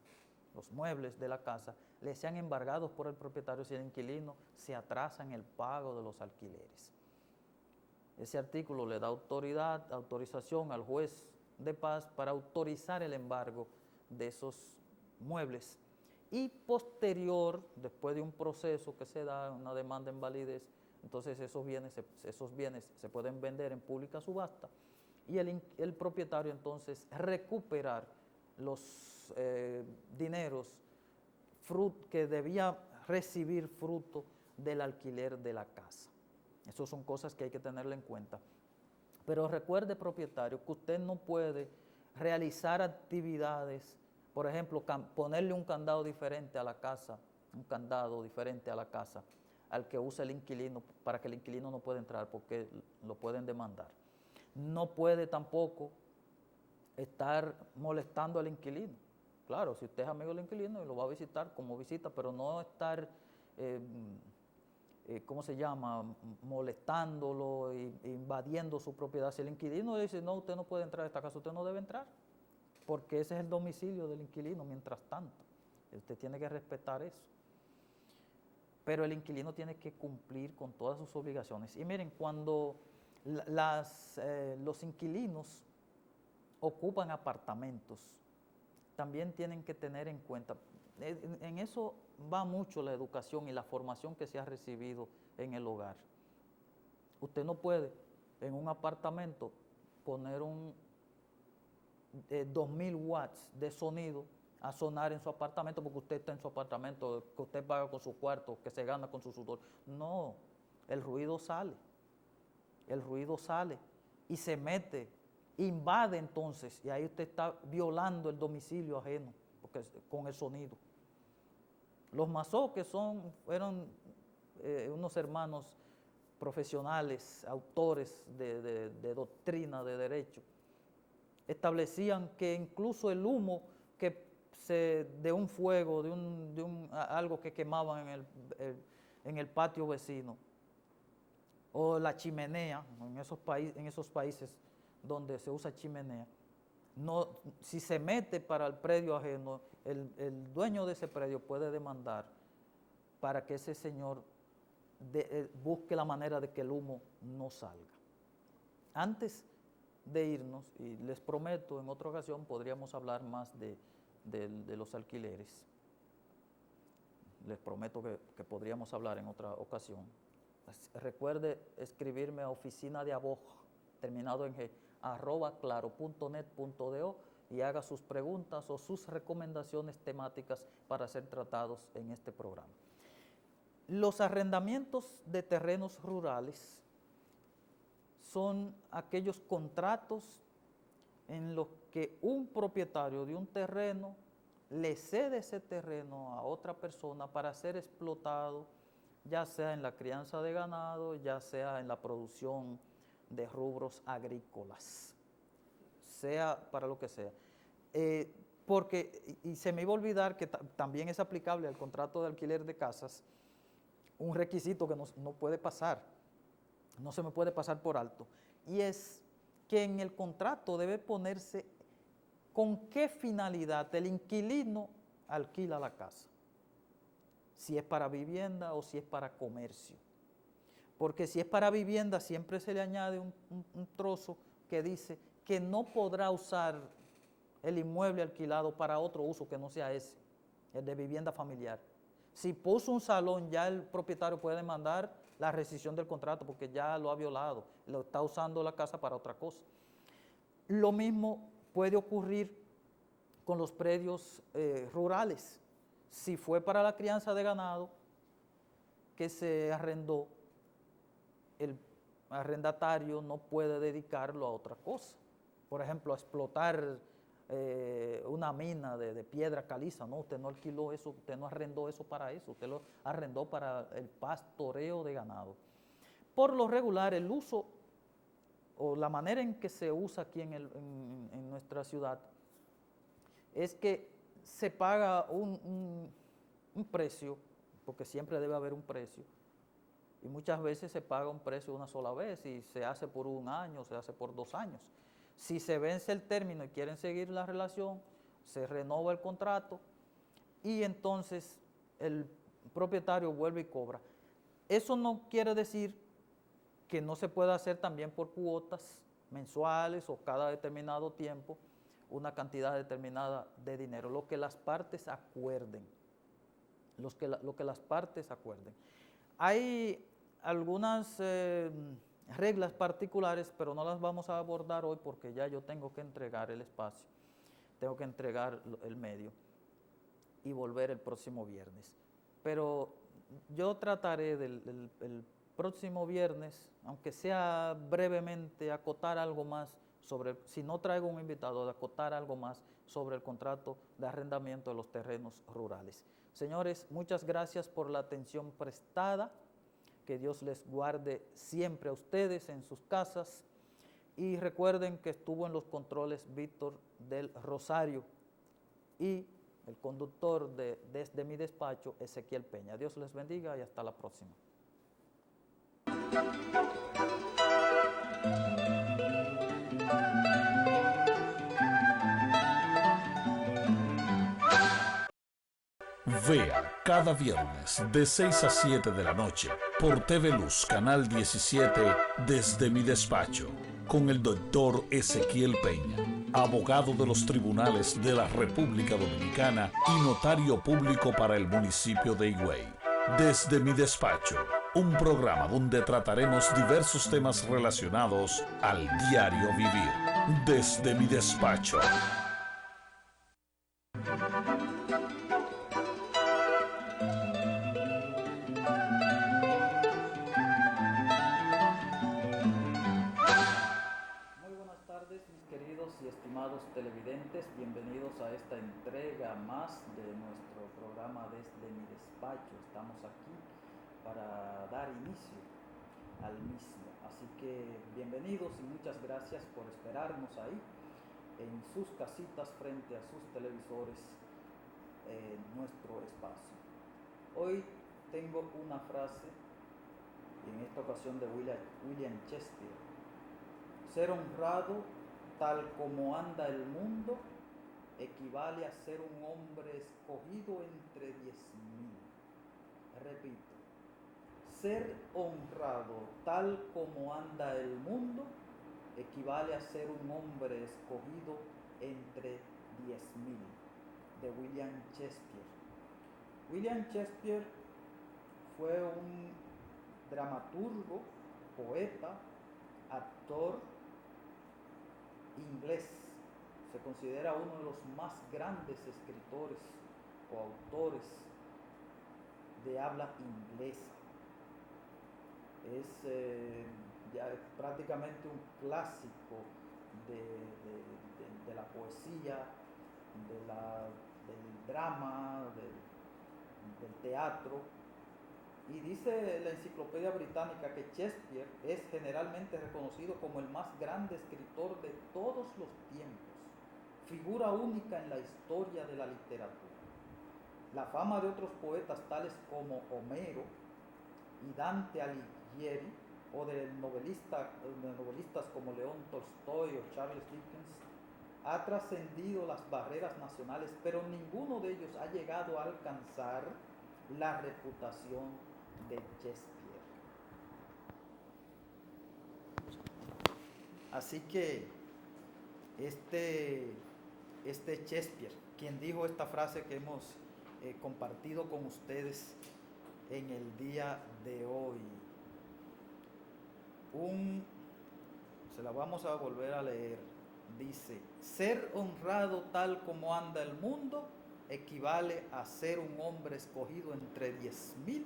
los muebles de la casa, le sean embargados por el propietario si el inquilino se atrasa en el pago de los alquileres. Ese artículo le da autorización al juez de paz para autorizar el embargo de esos muebles. Y posterior, después de un proceso que se da, una demanda en validez, entonces esos bienes se pueden vender en pública subasta y el propietario entonces recuperar los dineros que debía recibir fruto del alquiler de la casa. Esas son cosas que hay que tenerle en cuenta. Pero recuerde, propietario, que usted no puede realizar actividades, por ejemplo, ponerle un candado diferente a la casa, al que usa el inquilino, para que el inquilino no pueda entrar porque lo pueden demandar. No puede tampoco estar molestando al inquilino. Claro, si usted es amigo del inquilino y lo va a visitar como visita, pero no estar, molestándolo e invadiendo su propiedad. Si el inquilino le dice, no, usted no puede entrar a esta casa, usted no debe entrar, porque ese es el domicilio del inquilino mientras tanto. Usted tiene que respetar eso. Pero el inquilino tiene que cumplir con todas sus obligaciones. Y miren, cuando los inquilinos ocupan apartamentos, también tienen que tener en cuenta, en eso va mucho la educación y la formación que se ha recibido en el hogar. Usted no puede en un apartamento poner 2000 watts de sonido a sonar en su apartamento porque usted está en su apartamento, que usted paga con su cuarto, que se gana con su sudor. No, el ruido sale y se mete, invade entonces, y ahí usted está violando el domicilio ajeno porque, con el sonido. Los Mazó, que eran unos hermanos profesionales, autores de doctrina de derecho, establecían que incluso el humo de un fuego, algo que quemaban en el patio vecino, o la chimenea, en esos países donde se usa chimenea, si se mete para el predio ajeno, el dueño de ese predio puede demandar para que ese señor busque la manera de que el humo no salga. Antes de irnos, y les prometo en otra ocasión podríamos hablar más de los alquileres, les prometo que podríamos hablar en otra ocasión. Recuerde escribirme a oficina de aboj, terminado en G, @claro.net.do, y haga sus preguntas o sus recomendaciones temáticas para ser tratados en este programa. Los arrendamientos de terrenos rurales son aquellos contratos en los que un propietario de un terreno le cede ese terreno a otra persona para ser explotado, ya sea en la crianza de ganado, ya sea en la producción de rubros agrícolas, sea para lo que sea. Porque, y se me iba a olvidar que también es aplicable al contrato de alquiler de casas, un requisito que no puede pasar, no se me puede pasar por alto, y es que en el contrato debe ponerse con qué finalidad el inquilino alquila la casa, si es para vivienda o si es para comercio. Porque si es para vivienda siempre se le añade un trozo que dice que no podrá usar el inmueble alquilado para otro uso que no sea ese, el de vivienda familiar. Si puso un salón, ya el propietario puede demandar la rescisión del contrato porque ya lo ha violado, lo está usando la casa para otra cosa. Lo mismo puede ocurrir con los predios rurales. Si fue para la crianza de ganado que se arrendó, el arrendatario no puede dedicarlo a otra cosa. Por ejemplo, a explotar una mina de piedra caliza, no, usted no alquiló eso, usted no arrendó eso para eso, usted lo arrendó para el pastoreo de ganado. Por lo regular, el uso o la manera en que se usa aquí en nuestra ciudad es que se paga un precio, porque siempre debe haber un precio, y muchas veces se paga un precio una sola vez y se hace por 1 año, se hace por 2 años. Si se vence el término y quieren seguir la relación, se renova el contrato y entonces el propietario vuelve y cobra. Eso no quiere decir que no se pueda hacer también por cuotas mensuales o cada determinado tiempo una cantidad determinada de dinero, lo que las partes acuerden. Lo que las partes acuerden. Hay algunas reglas particulares, pero no las vamos a abordar hoy porque ya yo tengo que entregar el espacio, tengo que entregar el medio y volver el próximo viernes. Pero yo trataré el próximo viernes, aunque sea brevemente, acotar algo más sobre, si no traigo un invitado, de acotar algo más sobre el contrato de arrendamiento de los terrenos rurales. Señores, muchas gracias por la atención prestada. Que Dios les guarde siempre a ustedes en sus casas. Y recuerden que estuvo en los controles Víctor del Rosario y el conductor Desde mi despacho, Ezequiel Peña. Dios les bendiga y hasta la próxima. Vea cada viernes de 6 a 7 de la noche por TV Luz, Canal 17, Desde mi despacho, con el doctor Ezequiel Peña, abogado de los tribunales de la República Dominicana y notario público para el municipio de Higüey. Desde mi despacho, un programa donde trataremos diversos temas relacionados al diario vivir. Desde mi despacho. Televidentes, bienvenidos a esta entrega más de nuestro programa Desde mi despacho. Estamos aquí para dar inicio al mismo. Así que bienvenidos y muchas gracias por esperarnos ahí en sus casitas frente a sus televisores en nuestro espacio. Hoy tengo una frase, en esta ocasión de William Shakespeare: ser honrado tal como anda el mundo equivale a ser un hombre escogido entre 10.000. Repito, ser honrado tal como anda el mundo equivale a ser un hombre escogido entre 10.000, de William Shakespeare. William Shakespeare fue un dramaturgo, poeta, actor inglés. Se considera uno de los más grandes escritores o autores de habla inglesa. Es ya prácticamente un clásico de la poesía, del drama, del teatro. Y dice la Enciclopedia Británica que Shakespeare es generalmente reconocido como el más grande escritor de todos los tiempos, figura única en la historia de la literatura. La fama de otros poetas tales como Homero y Dante Alighieri, o de novelistas como León Tolstoy o Charles Dickens, ha trascendido las barreras nacionales, pero ninguno de ellos ha llegado a alcanzar la reputación de Shakespeare. Así que este Shakespeare, quien dijo esta frase que hemos compartido con ustedes en el día de hoy, se la vamos a volver a leer. Dice: ser honrado tal como anda el mundo equivale a ser un hombre escogido entre 10.000,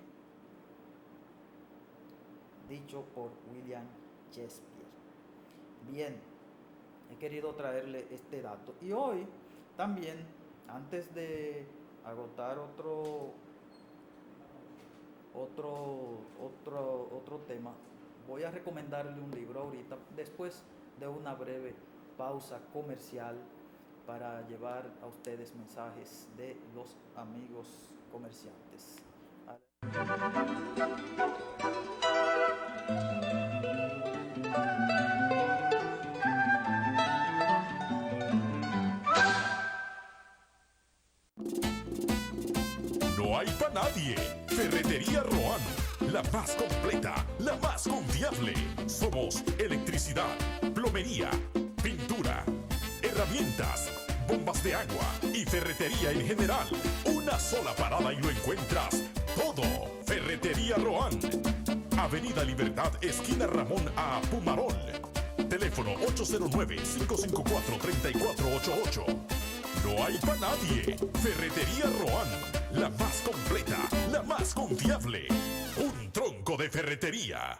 dicho por William Shakespeare. Bien, he querido traerle este dato. Y hoy también, antes de agotar otro tema, voy a recomendarle un libro ahorita, después de una breve pausa comercial, para llevar a ustedes mensajes de los amigos comerciantes. No hay para nadie. Ferretería Roano, la más completa, la más confiable. Somos electricidad, plomería, pintura, herramientas, bombas de agua y ferretería en general. Una sola parada y lo encuentras todo. Ferretería Roan. Avenida Libertad, esquina Ramón A. Pumarol. Teléfono 809-554-3488. No hay para nadie. Ferretería Roan, la más completa, la más confiable. Un tronco de ferretería.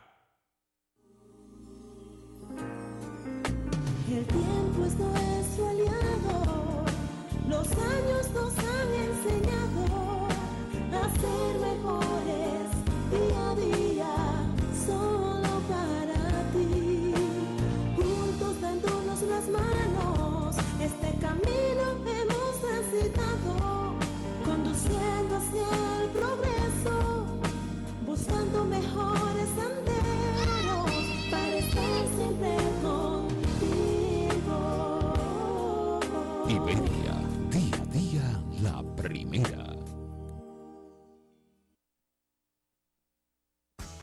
El tiempo es nuestro aliado, los años nos han enseñado a ser mejores día a día, solo para ti. Juntos dándonos las manos, este camino hemos transitado, conduciendo hacia el progreso, buscando mejores senderos para estar siempre contigo. Iberia, día a día, la primera.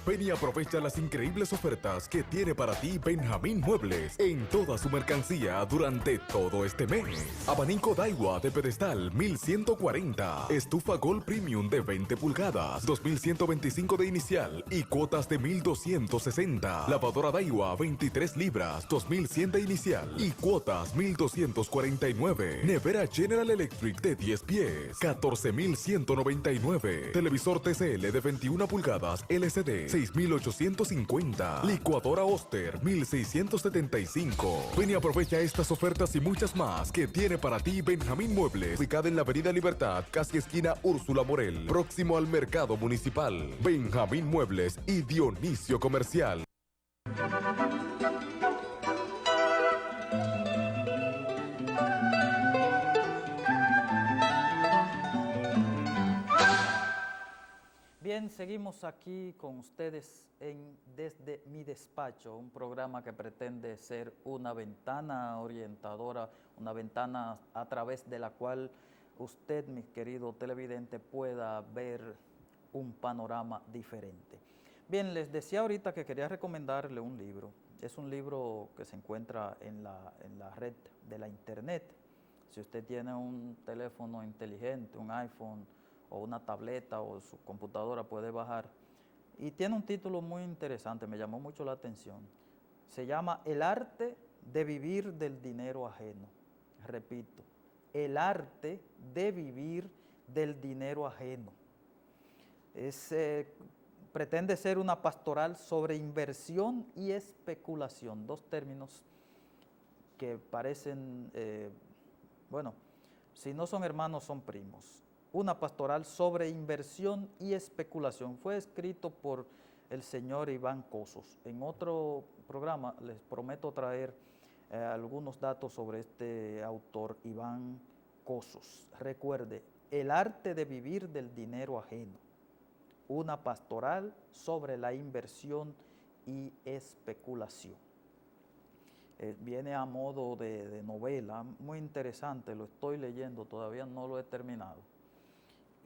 Ven y aprovecha las increíbles ofertas que tiene para ti Benjamín Muebles en toda su mercancía durante todo este mes. Abanico Daiwa de pedestal 1140, estufa Gold Premium de 20 pulgadas, 2125 de inicial y cuotas de 1260. Lavadora Daiwa 23 libras, 2100 de inicial y cuotas 1249. Nevera General Electric de 10 pies, 14199. Televisor TCL de 21 pulgadas LCD, 16,850. Licuadora Oster, 1,675. Ven y aprovecha estas ofertas y muchas más que tiene para ti Benjamín Muebles, ubicada en la Avenida Libertad, casi esquina Úrsula Morel, próximo al Mercado Municipal. Benjamín Muebles y Dionisio Comercial. Bien, seguimos aquí con ustedes en Desde mi despacho, un programa que pretende ser una ventana orientadora, una ventana a través de la cual usted, mi querido televidente, pueda ver un panorama diferente. Bien, les decía ahorita que quería recomendarle un libro. Es un libro que se encuentra en la red de la internet. Si usted tiene un teléfono inteligente, un iPhone, o una tableta o su computadora, puede bajar. Y tiene un título muy interesante, me llamó mucho la atención. Se llama El arte de vivir del dinero ajeno. Repito, el arte de vivir del dinero ajeno. Pretende ser una pastoral sobre inversión y especulación, dos términos que parecen, bueno, si no son hermanos, son primos. Una pastoral sobre inversión y especulación. Fue escrito por el señor Iván Cosos. En otro programa les prometo traer algunos datos sobre este autor, Iván Cosos. Recuerde, El arte de vivir del dinero ajeno. Una pastoral sobre la inversión y especulación. Viene a modo de novela, muy interesante, lo estoy leyendo, todavía no lo he terminado.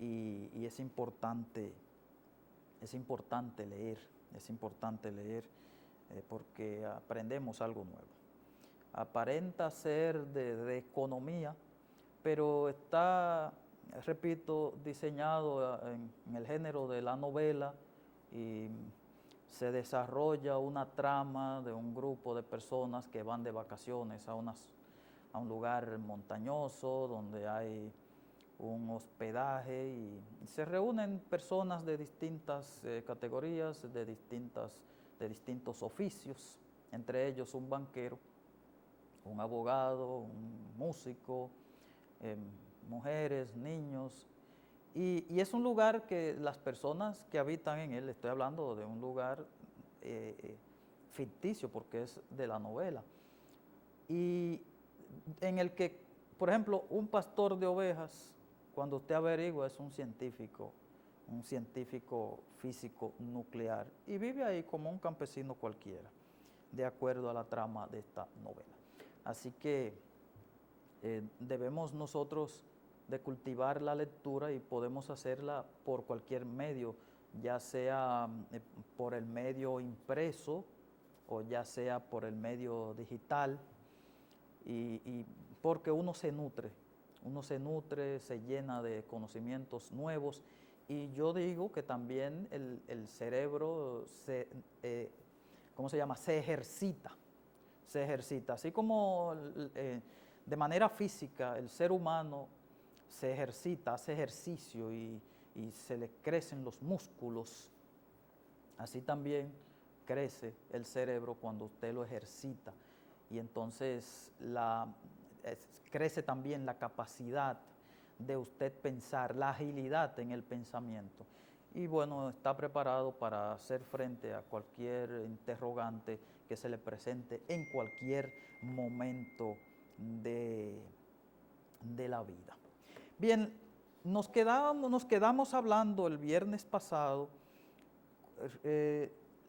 Y es importante leer porque aprendemos algo nuevo. Aparenta ser de economía, pero está, repito, diseñado en el género de la novela y se desarrolla una trama de un grupo de personas que van de vacaciones a un lugar montañoso donde hay un hospedaje y se reúnen personas de distintas categorías, de distintos oficios, entre ellos un banquero, un abogado, un músico, mujeres, niños, y es un lugar que las personas que habitan en él, estoy hablando de un lugar ficticio porque es de la novela, y en el que, por ejemplo, un pastor de ovejas, cuando usted averigua, es un científico físico nuclear y vive ahí como un campesino cualquiera, de acuerdo a la trama de esta novela. Así que debemos nosotros de cultivar la lectura y podemos hacerla por cualquier medio, ya sea por el medio impreso o ya sea por el medio digital, y porque uno se nutre, se llena de conocimientos nuevos, y yo digo que también el cerebro se ejercita, así como de manera física el ser humano se ejercita, hace ejercicio y se le crecen los músculos, así también crece el cerebro cuando usted lo ejercita, y entonces crece también la capacidad de usted pensar, la agilidad en el pensamiento. Y bueno, está preparado para hacer frente a cualquier interrogante que se le presente en cualquier momento de la vida. Bien, nos quedamos hablando el viernes pasado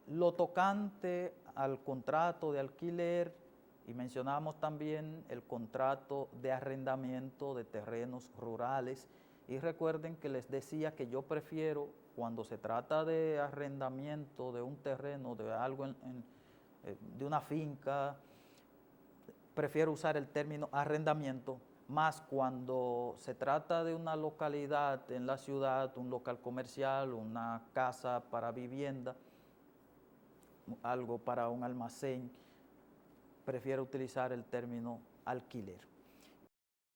lo tocante al contrato de alquiler, y mencionamos también el contrato de arrendamiento de terrenos rurales. Y recuerden que les decía que yo prefiero, cuando se trata de arrendamiento de un terreno, de algo de una finca, prefiero usar el término arrendamiento, más cuando se trata de una localidad en la ciudad, un local comercial, una casa para vivienda, algo para un almacén, prefiero utilizar el término alquiler.